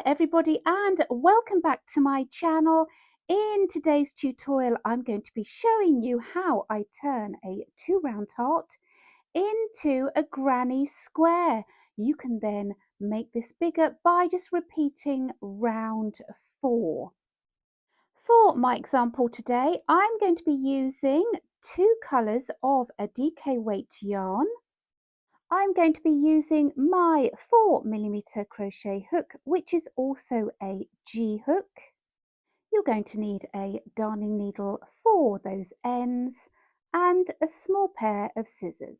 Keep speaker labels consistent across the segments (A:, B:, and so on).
A: everybody, and welcome back to my channel. In today's tutorial I'm going to be showing you how I turn a 2 round heart into a granny square. You can then make this bigger by just repeating round 4. For my example today, I'm going to be using 2 colours of a DK weight yarn. I'm going to be using my 4mm crochet hook, which is also a G hook. You're going to need a darning needle for those ends and a small pair of scissors.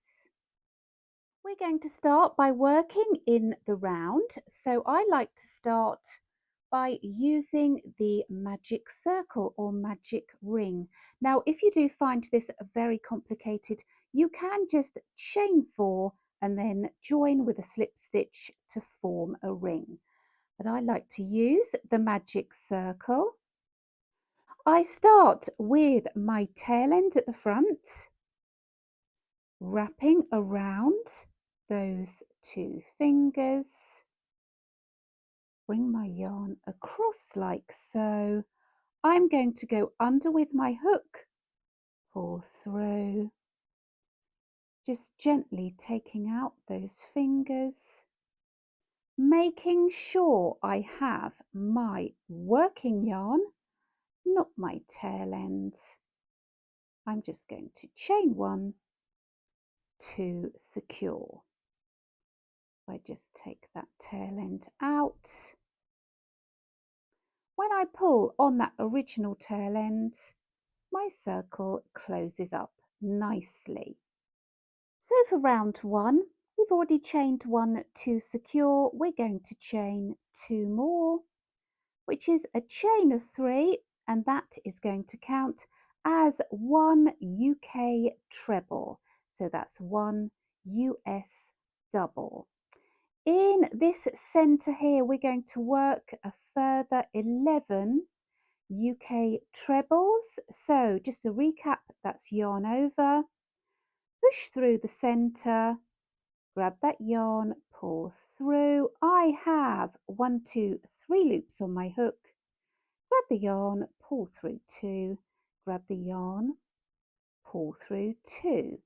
A: We're going to start by working in the round. So I like to start by using the magic circle or magic ring. Now, if you do find this very complicated, you can just chain 4 and then join with a slip stitch to form a ring. But I like to use the magic circle. I start with my tail end at the front, wrapping around those 2 fingers. Bring my yarn across like so. I'm going to go under with my hook, pull through, just gently taking out those fingers, making sure I have my working yarn, not my tail end. I'm just going to chain 1 to secure. I just take that tail end out. When I pull on that original tail end, my circle closes up nicely. So for round 1, we've already chained 1 to secure. We're going to chain 2 more, which is a chain of 3, and that is going to count as 1 UK treble. So that's 1 US double. In this centre here, we're going to work a further 11 UK trebles. So just to recap, that's yarn over, push through the centre, grab that yarn, pull through. I have 1, 2, 3 loops on my hook. Grab the yarn, pull through 2, grab the yarn, pull through 2.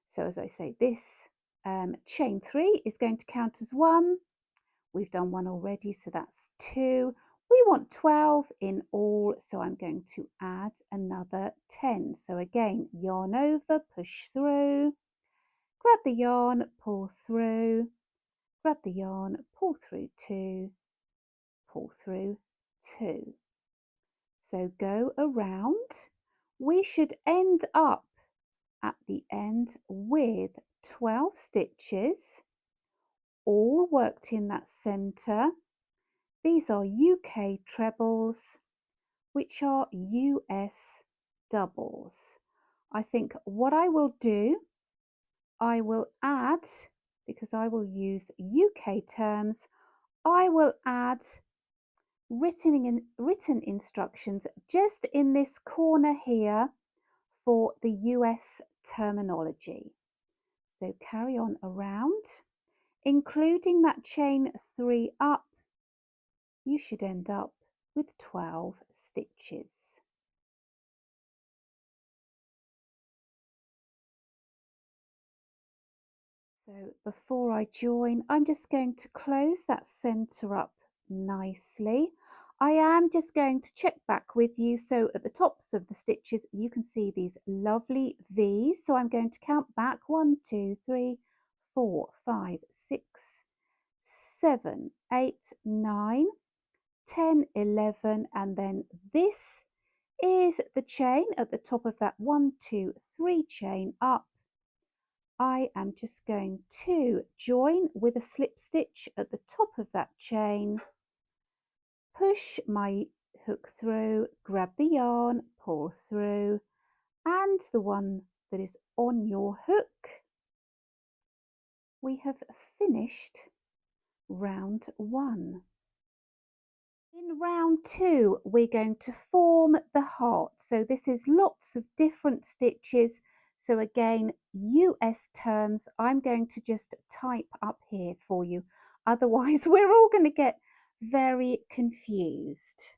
A: So as I say, this chain 3 is going to count as 1. We've done 1 already, so that's 2. We want 12 in all, so I'm going to add another 10. So again, yarn over, push through, grab the yarn, pull through, grab the yarn, pull through 2, pull through 2. So go around. We should end up at the end with 12 stitches, all worked in that centre. These are UK trebles, which are US doubles. I think what I will do, I will add, because I will use UK terms, I will add written instructions just in this corner here for the US terminology. So carry on around, including that chain 3 up, you should end up with 12 stitches. So before I join, I'm just going to close that centre up nicely. I am just going to check back with you. So at the tops of the stitches, you can see these lovely V's. So I'm going to count back 1, 2, 3, 4, 5, 6, 7, 8, 9, 10, 11, and then this is the chain at the top of that 1, 2, 3 chain up. I am just going to join with a slip stitch at the top of that chain, push my hook through, grab the yarn, pull through, and the one that is on your hook. We have finished round 1. In round 2, we're going to form the heart. So this is lots of different stitches. So again, US terms, I'm going to just type up here for you. Otherwise, we're all going to get very confused.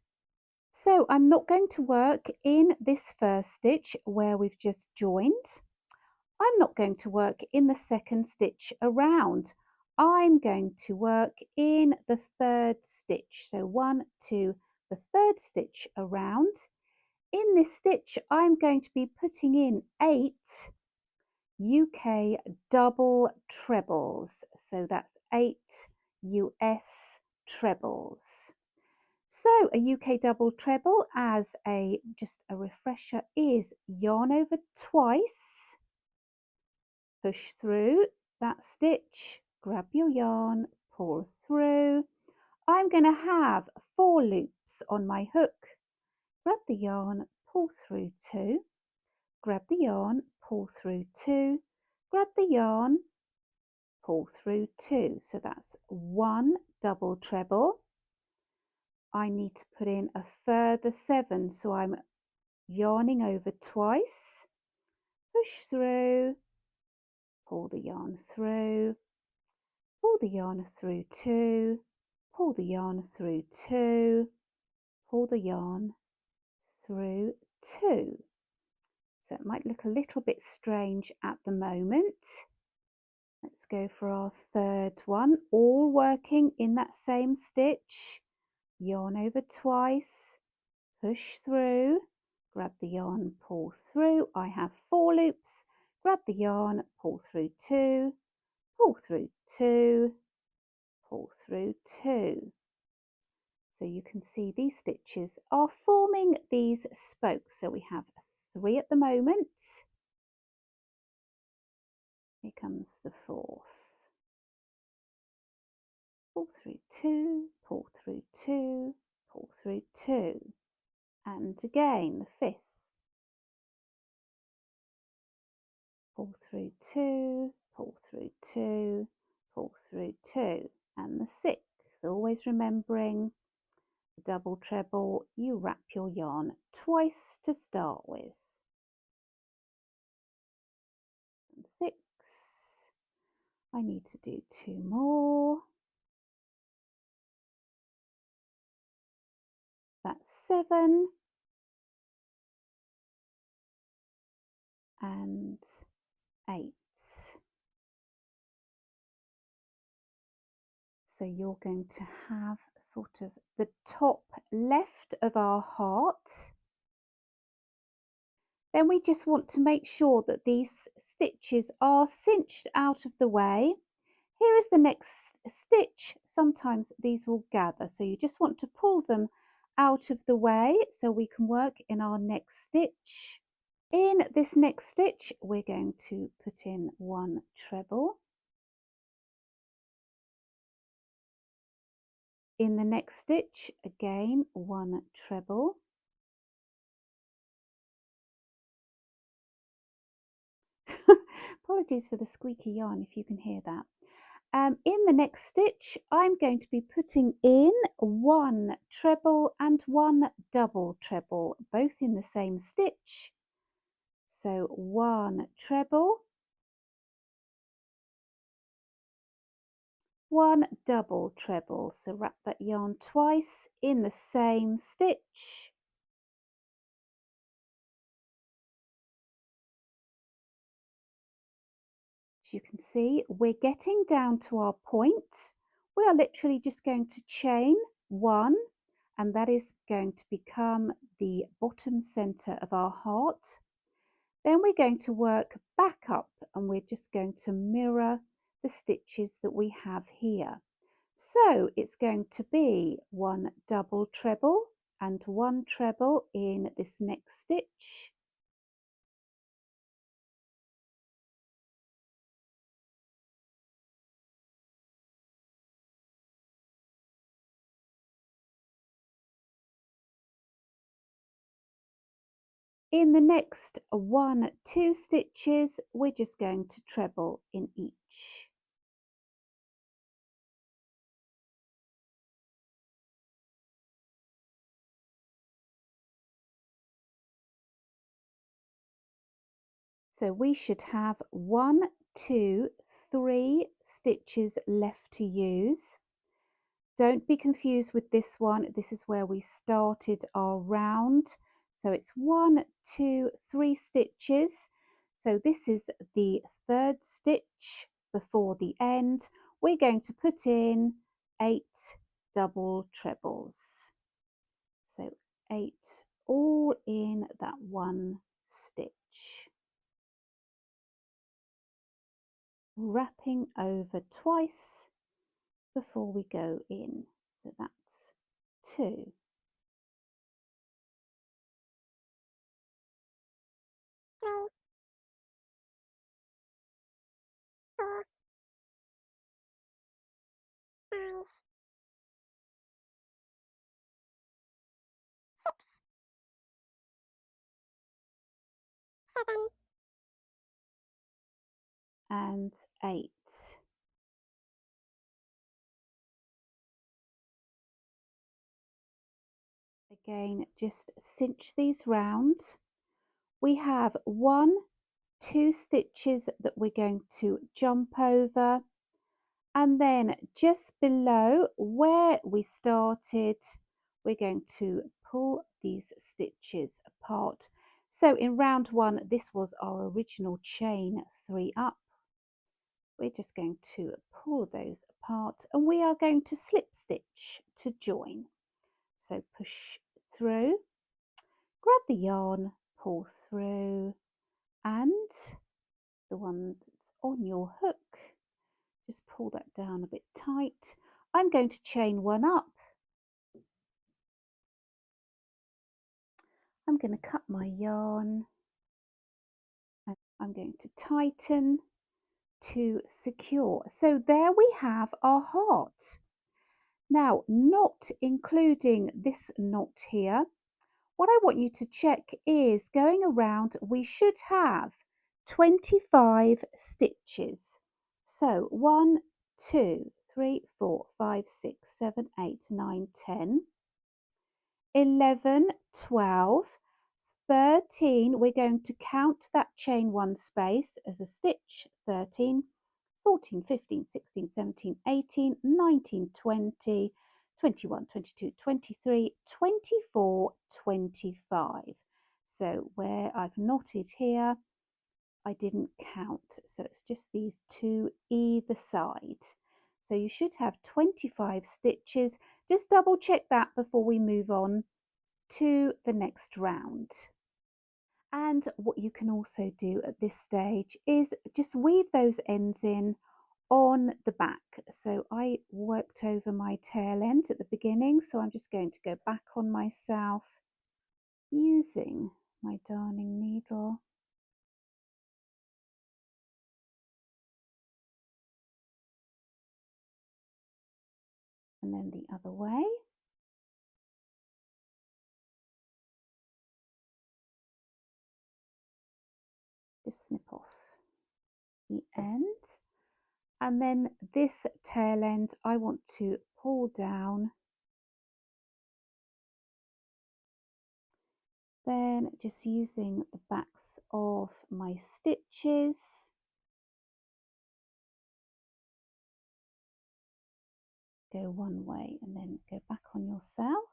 A: So I'm not going to work in this first stitch where we've just joined. I'm not going to work in the second stitch around. I'm going to work in the third stitch. So 1, 2, the third stitch around. In this stitch, I'm going to be putting in 8 UK double trebles. So that's 8 US trebles. So a UK double treble, as just a refresher, is yarn over twice, push through that stitch, grab your yarn, pull through. I'm going to have 4 loops on my hook. Grab the yarn, pull through 2, grab the yarn, pull through 2, grab the yarn, pull through 2. So that's 1 double treble. I need to put in a further 7, so I'm yarning over twice, push through, pull the yarn through, pull the yarn through 2, pull the yarn through 2, pull the yarn through 2. So it might look a little bit strange at the moment. Let's go for our third one, all working in that same stitch. Yarn over twice, push through, grab the yarn, pull through. I have 4 loops. Grab the yarn, pull through 2, pull through 2, pull through 2. So you can see these stitches are forming these spokes. So we have 3 at the moment. Here comes the 4th. Pull through 2, pull through 2, pull through 2. And again the 5th. Pull through 2, pull through 2, pull through 2. And the 6th. Always remembering the double treble, you wrap your yarn twice to start with. And 6. I need to do 2 more. That's 7. And 8. So you're going to have sort of the top left of our heart. Then we just want to make sure that these stitches are cinched out of the way. Here is the next stitch. Sometimes these will gather, so you just want to pull them out of the way so we can work in our next stitch. In this next stitch, we're going to put in 1 treble. In the next stitch, again 1 treble. Apologies for the squeaky yarn if you can hear that. In the next stitch, I'm going to be putting in 1 treble and 1 double treble, both in the same stitch. So 1 treble, 1 double treble. So wrap that yarn twice in the same stitch. As you can see, we're getting down to our point. We are literally just going to chain 1, and that is going to become the bottom center of our heart. Then we're going to work back up, and we're just going to mirror the stitches that we have here. So it's going to be 1 double treble and 1 treble in this next stitch. In the next 1, 2 stitches, we're just going to treble in each. So we should have 1, 2, 3 stitches left to use. don't be confused with this one. This is where we started our round. So it's 1, 2, 3 stitches. So this is the third stitch before the end. We're going to put in 8 double trebles. So 8 all in that one stitch. Wrapping over twice before we go in. So that's 2. And 8. Again, just cinch these round. We have 1, 2 stitches that we're going to jump over, and then just below where we started, we're going to pull these stitches apart. So in round 1, this was our original chain 3 up. We're just going to pull those apart, and we are going to slip stitch to join. So push through, grab the yarn, pull through, and the one that's on your hook, just pull that down a bit tight. I'm going to chain 1 up. I'm going to cut my yarn, and I'm going to tighten to secure. So there we have our heart. Now, not including this knot here, what I want you to check is going around, we should have 25 stitches. So 1, 2, 3, 4, 5, 6, 7, 8, 9, 10, 11, 12, 13. We're going to count that chain 1 space as a stitch. 13, 14, 15, 16, 17, 18, 19, 20, 21, 22, 23, 24, 25. So where I've knotted here, I didn't count. So it's just these 2 either side. So you should have 25 stitches. Just double check that before we move on to the next round. And what you can also do at this stage is just weave those ends in on the back. So I worked over my tail end at the beginning, so I'm just going to go back on myself using my darning needle. And then the other way. Just snip off the end. And then this tail end I want to pull down. Then just using the backs of my stitches, go one way and then go back on yourself,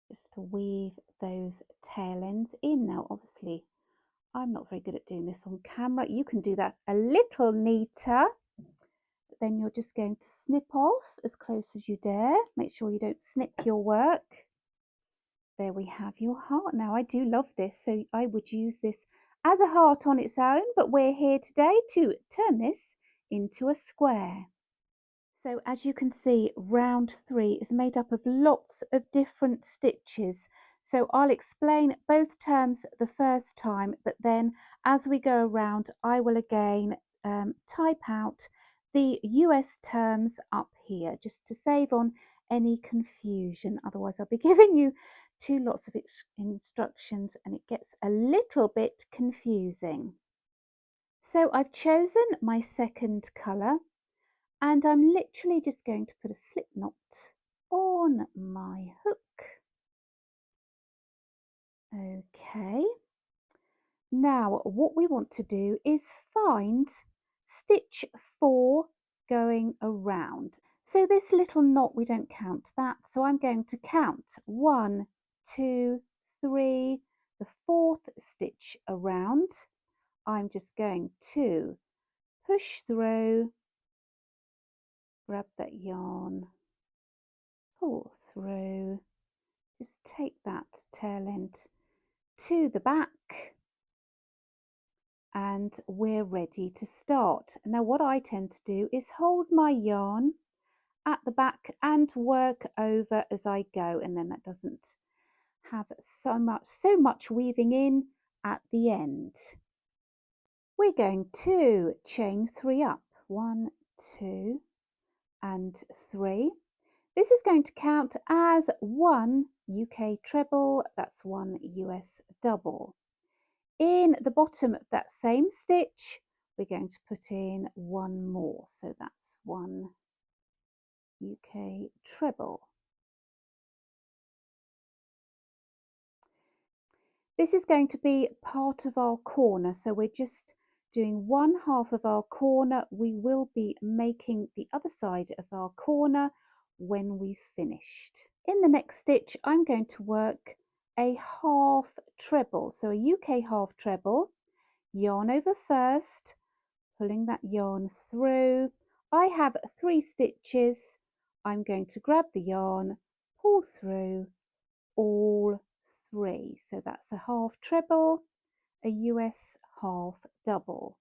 A: just to weave those tail ends in. Now obviously I'm not very good at doing this on camera. You can do that a little neater, but then you're just going to snip off as close as you dare. Make sure you don't snip your work. There we have your heart. Now I do love this, so I would use this as a heart on its own, but we're here today to turn this into a square. So as you can see, round 3 is made up of lots of different stitches. So I'll explain both terms the first time, but then as we go around, I will again type out the US terms up here, just to save on any confusion. Otherwise, I'll be giving you lots of instructions and it gets a little bit confusing. So I've chosen my second colour, and I'm literally just going to put a slip knot on my hook. Okay. Now what we want to do is find stitch 4 going around. So this little knot, we don't count that, so I'm going to count 1, 2, 3, the fourth stitch around. I'm just going to push through, grab that yarn, pull through, just take that tail end to the back, and we're ready to start. Now what I tend to do is hold my yarn at the back and work over as I go, and then that doesn't have so much weaving in at the end. We're going to chain 3 up, 1, 2 and 3. This is going to count as 1 UK treble, that's 1 US double. In the bottom of that same stitch, we're going to put in 1 more, so that's 1 UK treble. This is going to be part of our corner, so we're just doing 1/2 of our corner. We will be making the other side of our corner when we've finished. In the next stitch, I'm going to work a half treble, so a UK half treble, yarn over first, pulling that yarn through. I have 3 stitches. I'm going to grab the yarn, pull through all 3. So that's a half treble, a US half double.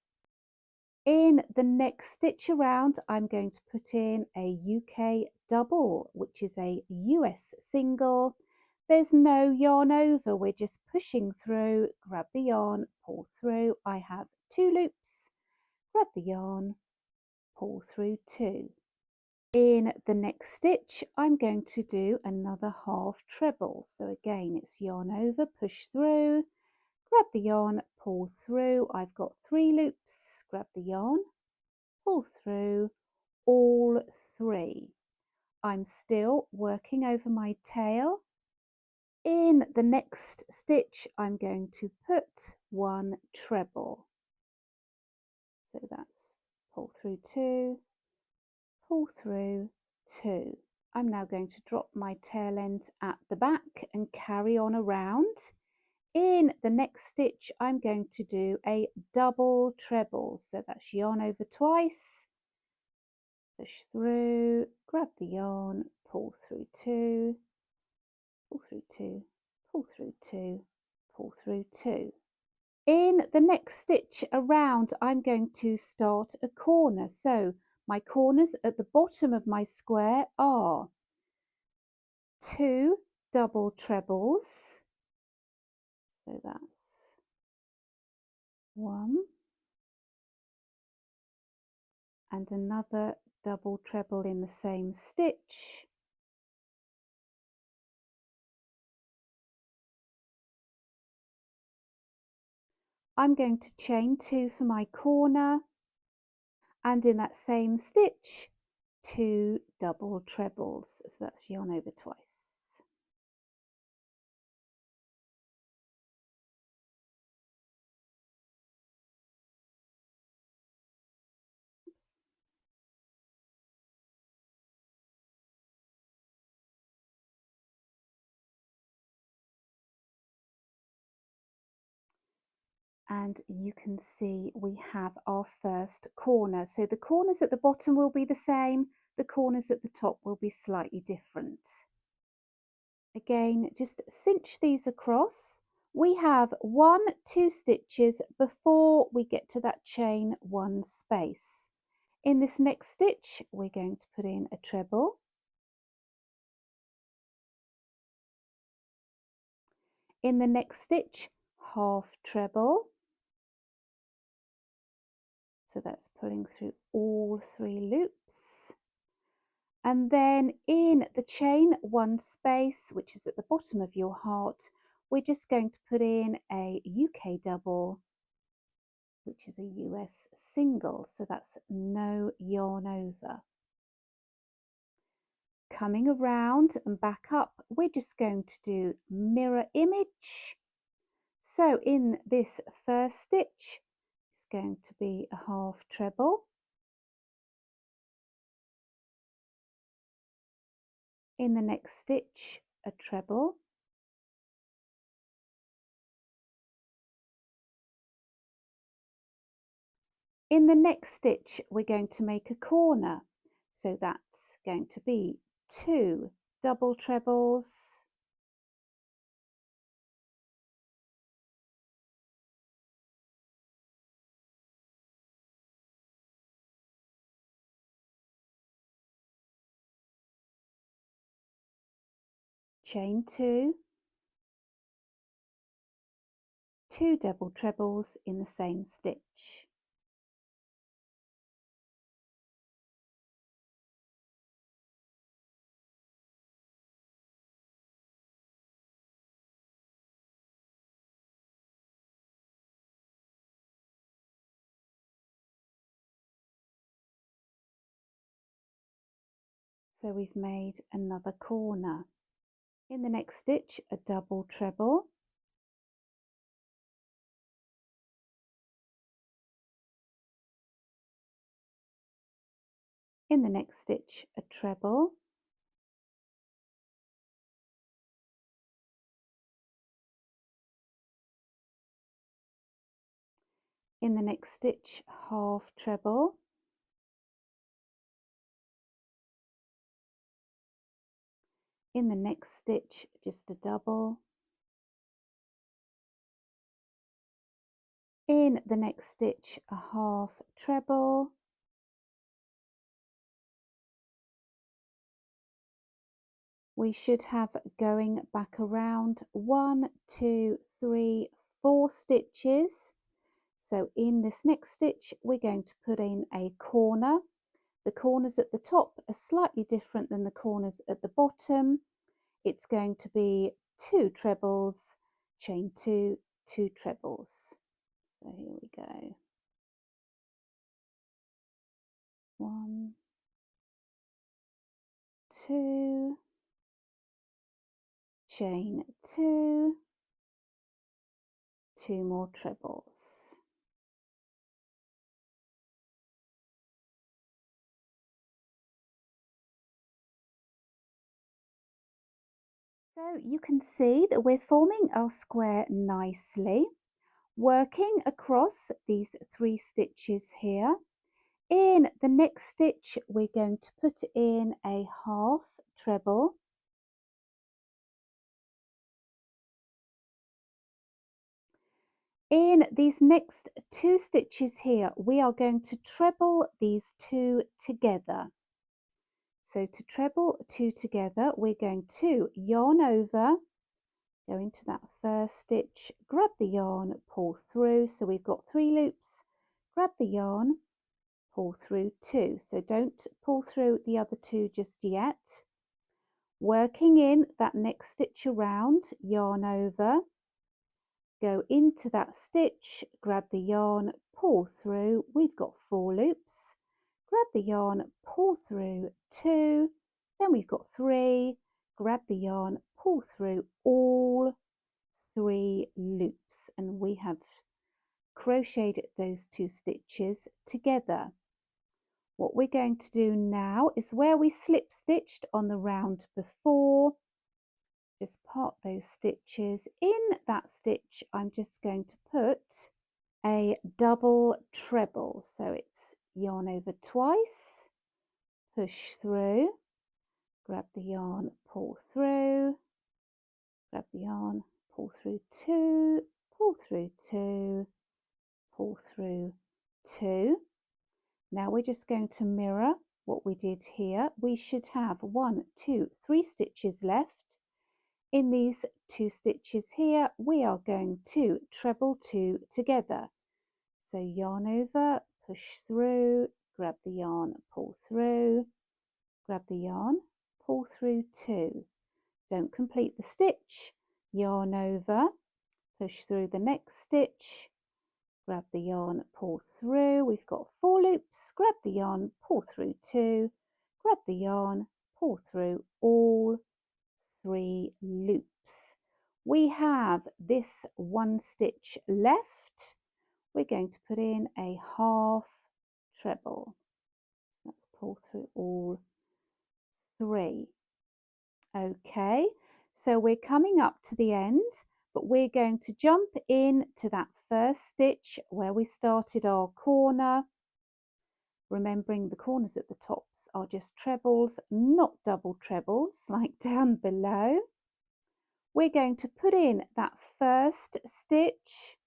A: In the next stitch around, I'm going to put in a UK double, which is a US single. There's no yarn over, we're just pushing through, grab the yarn, pull through. I have 2 loops, grab the yarn, pull through 2. In the next stitch, I'm going to do another half treble. So again, it's yarn over, push through, grab the yarn, pull through. I've got 3 loops, grab the yarn, pull through all 3. I'm still working over my tail. In the next stitch, I'm going to put 1 treble. So that's pull through 2, pull through 2. I'm now going to drop my tail end at the back and carry on around. In the next stitch, I'm going to do a double treble. So that's yarn over twice, push through, grab the yarn, pull through 2, pull through 2, pull through 2, pull through 2. In the next stitch around, I'm going to start a corner. So my corners at the bottom of my square are 2 double trebles. So that's 1 and another double treble in the same stitch. I'm going to chain 2 for my corner, and in that same stitch 2 double trebles, so that's yarn over twice. And you can see we have our first corner. So the corners at the bottom will be the same, the corners at the top will be slightly different. Again, just cinch these across. We have 1, 2 stitches before we get to that chain 1 space. In this next stitch, we're going to put in a treble. In the next stitch, half treble. So that's pulling through all 3 loops. And then in the chain 1 space, which is at the bottom of your heart, we're just going to put in a UK double, which is a US single. So that's no yarn over. Coming around and back up, we're just going to do mirror image. So in this first stitch, it's going to be a half treble. In the next stitch, a treble. In the next stitch, we're going to make a corner. So that's going to be 2 double trebles, chain 2, 2 double trebles in the same stitch. So we've made another corner. In the next stitch, a double treble. In the next stitch, a treble. In the next stitch, half treble. In the next stitch, just a double. In the next stitch, a half treble. We should have going back around 1, 2, 3, 4 stitches. So in this next stitch, we're going to put in a corner. The corners at the top are slightly different than the corners at the bottom. It's going to be 2 trebles, chain 2, 2 trebles. So here we go. 1, 2, chain 2, 2 more trebles. So you can see that we're forming our square nicely, working across these 3 stitches here. In the next stitch, we're going to put in a half treble. In these next 2 stitches here, we are going to treble these 2 together. So to treble 2 together, we're going to yarn over, go into that first stitch, grab the yarn, pull through. So we've got 3 loops, grab the yarn, pull through 2. So don't pull through the other 2 just yet. Working in that next stitch around, yarn over, go into that stitch, grab the yarn, pull through. We've got 4 loops. Grab the yarn, pull through 2. Then we've got 3. Grab the yarn, pull through all 3 loops, and we have crocheted those 2 stitches together. What we're going to do now is where we slip stitched on the round before, just part those stitches. In that stitch, I'm just going to put a double treble. So it's yarn over twice, push through, grab the yarn, pull through, grab the yarn, pull through 2, pull through 2, pull through 2. Now we're just going to mirror what we did here. We should have 1, 2, 3 stitches left. In these 2 stitches here, we are going to treble 2 together. So yarn over, push through, grab the yarn, pull through, grab the yarn, pull through 2. Don't complete the stitch, yarn over, push through the next stitch, grab the yarn, pull through. We've got 4 loops, grab the yarn, pull through 2, grab the yarn, pull through all 3 loops. We have this 1 stitch left. We're going to put in a half treble. Let's pull through all 3. Okay, so we're coming up to the end, but we're going to jump in to that first stitch where we started our corner, remembering the corners at the tops are just trebles, not double trebles like down below. We're going to put in that first stitch,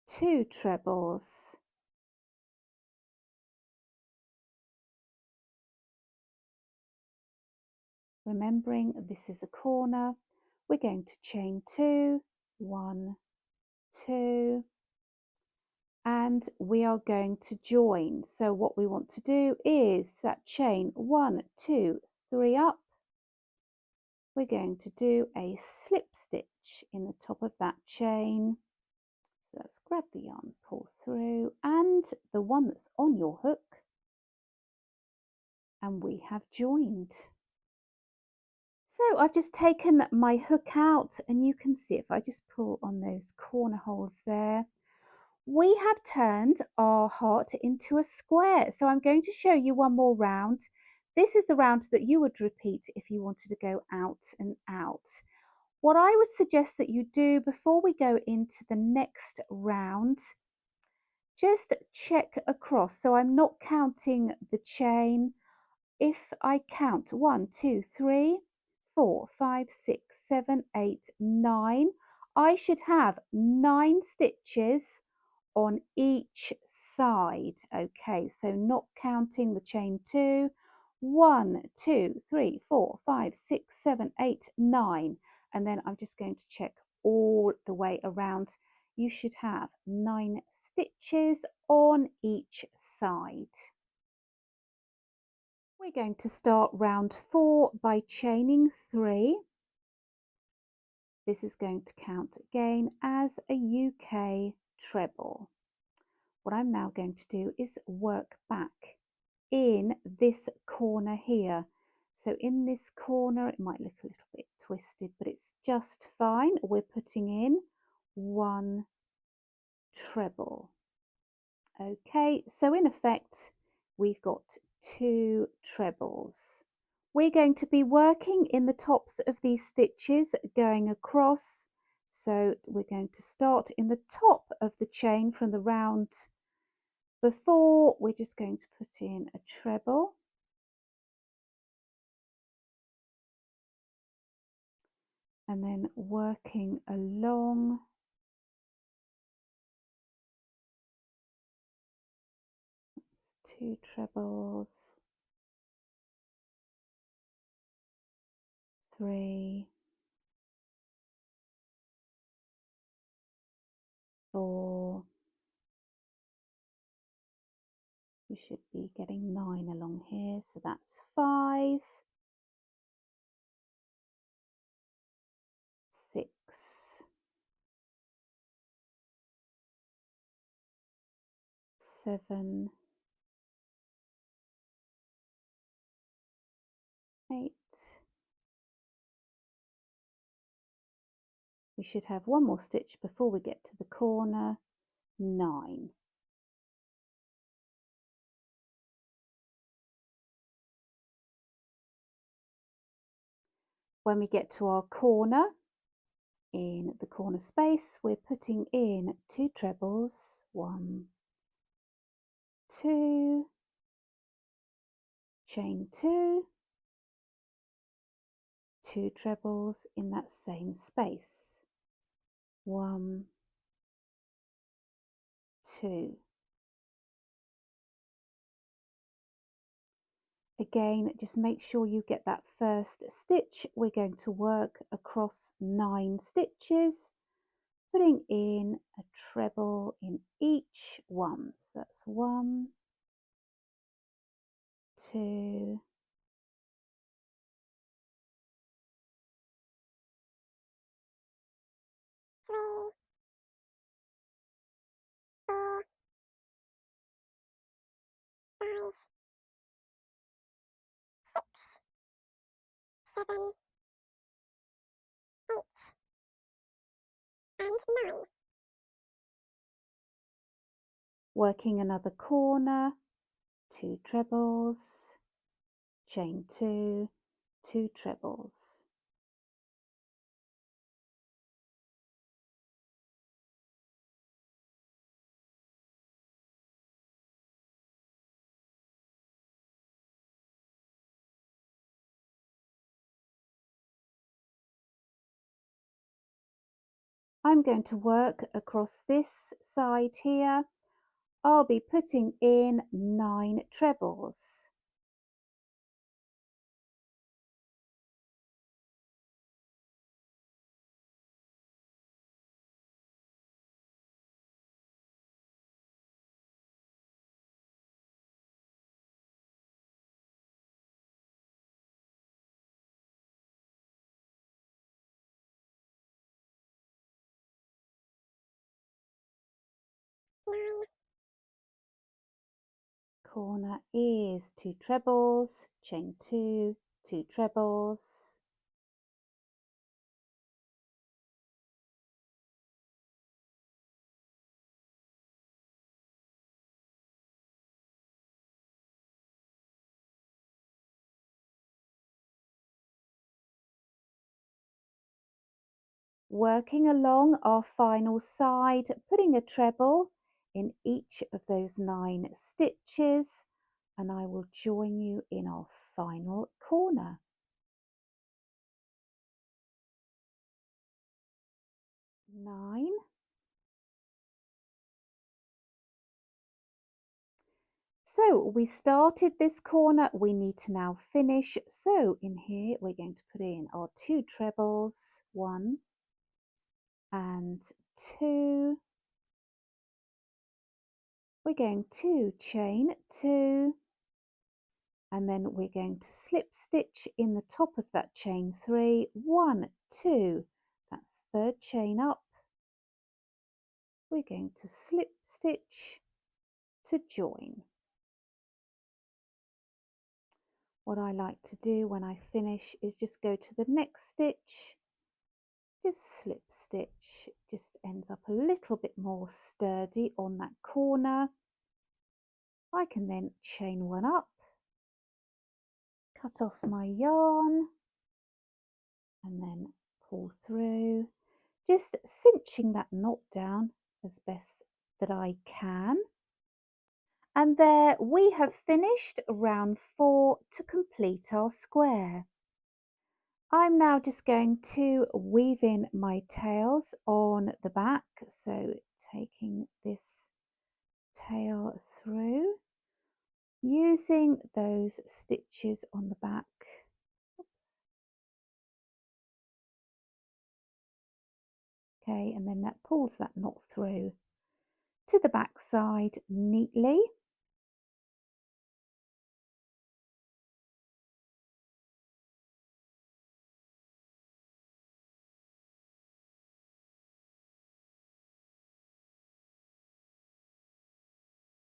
A: 2 trebles, remembering this is a corner. We're going to chain 2, 1, 2, and we are going to join. So what we want to do is that chain 1, 2, 3 up. We're going to do a slip stitch in the top of that chain. So let's grab the yarn, pull through, and the one that's on your hook, and we have joined. So I've just taken my hook out, and you can see if I just pull on those corner holes there, we have turned our heart into a square. So I'm going to show you one more round. This is the round that you would repeat if you wanted to go out and out. What I would suggest that you do before we go into the next round, just check across. So I'm not counting the chain. If I count 1, 2, 3, 4, 5, 6, 7, 8, 9, I should have 9 stitches on each side. Okay, so not counting the chain 2, 1, 2, 3, 4, 5, 6, 7, 8, 9, and then I'm just going to check all the way around. You should have 9 stitches on each side. We're going to start round 4 by chaining 3. This is going to count again as a UK treble. What I'm now going to do is work back in this corner here. So in this corner, it might look a little bit twisted, but it's just fine. We're putting in 1 treble. Okay, so in effect, we've got 2 trebles. We're going to be working in the tops of these stitches going across. So we're going to start in the top of the chain from the round before. We're just going to put in a treble. And then working along. That's 2 trebles. 3, 4. We should be getting 9 along here, so that's 5, 6, 7, 8. We should have one more stitch before we get to the corner, 9. When we get to our corner, in the corner space, we're putting in 2 trebles, 1, 2, chain 2, 2 trebles in that same space, 1, 2. Again, just make sure you get that first stitch. We're going to work across 9 stitches, putting in a treble in each one. So that's 1, 2, 3, 4, 5, 6, 7, 8, and 9. Working another corner, 2 trebles, chain 2, 2 trebles. I'm going to work across this side here. I'll be putting in 9 trebles. Corner is 2 trebles, chain 2, 2 trebles. Working along our final side, putting a treble in each of those 9 stitches, and I will join you in our final corner. 9. So we started this corner, we need to now finish. So in here we're going to put in our 2 trebles, 1 and 2. We're going to chain 2, and then we're going to slip stitch in the top of that chain 3, 1, 2, that third chain up. We're going to slip stitch to join. What I like to do when I finish is just go to the next stitch, just slip stitch, it just ends up a little bit more sturdy on that corner. I can then chain 1 up, cut off my yarn, and then pull through, just cinching that knot down as best that I can. And there we have finished round 4 to complete our square. I'm now just going to weave in my tails on the back, so taking this tail through, using those stitches on the back. Oops. Okay, and then that pulls that knot through to the back side neatly.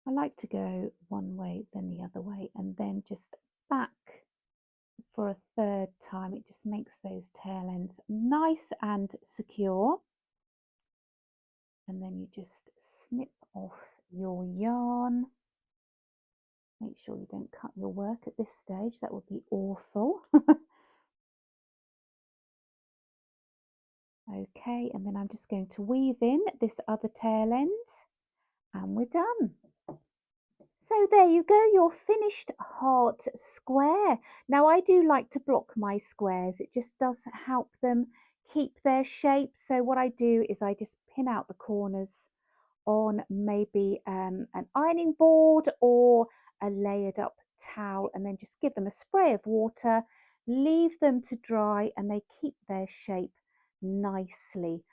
A: I like to go one way then the other way and then just back for a third time. It just makes those tail ends nice and secure. And then you just snip off your yarn. Make sure you don't cut your work at this stage, that would be awful. Okay, and then I'm just going to weave in this other tail end and we're done. So there you go, your finished heart square. Now I do like to block my squares, it just does help them keep their shape. So what I do is I just pin out the corners on maybe an ironing board or a layered up towel, and then just give them a spray of water, leave them to dry, and they keep their shape nicely.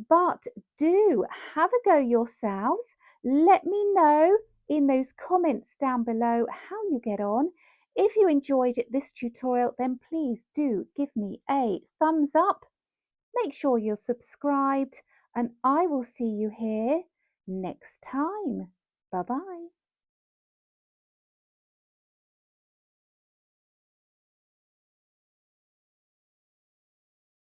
A: But do have a go yourselves. Let me know in those comments down below how you get on. If you enjoyed this tutorial, then please do give me a thumbs up. Make sure you're subscribed, and I will see you here next time. Bye bye.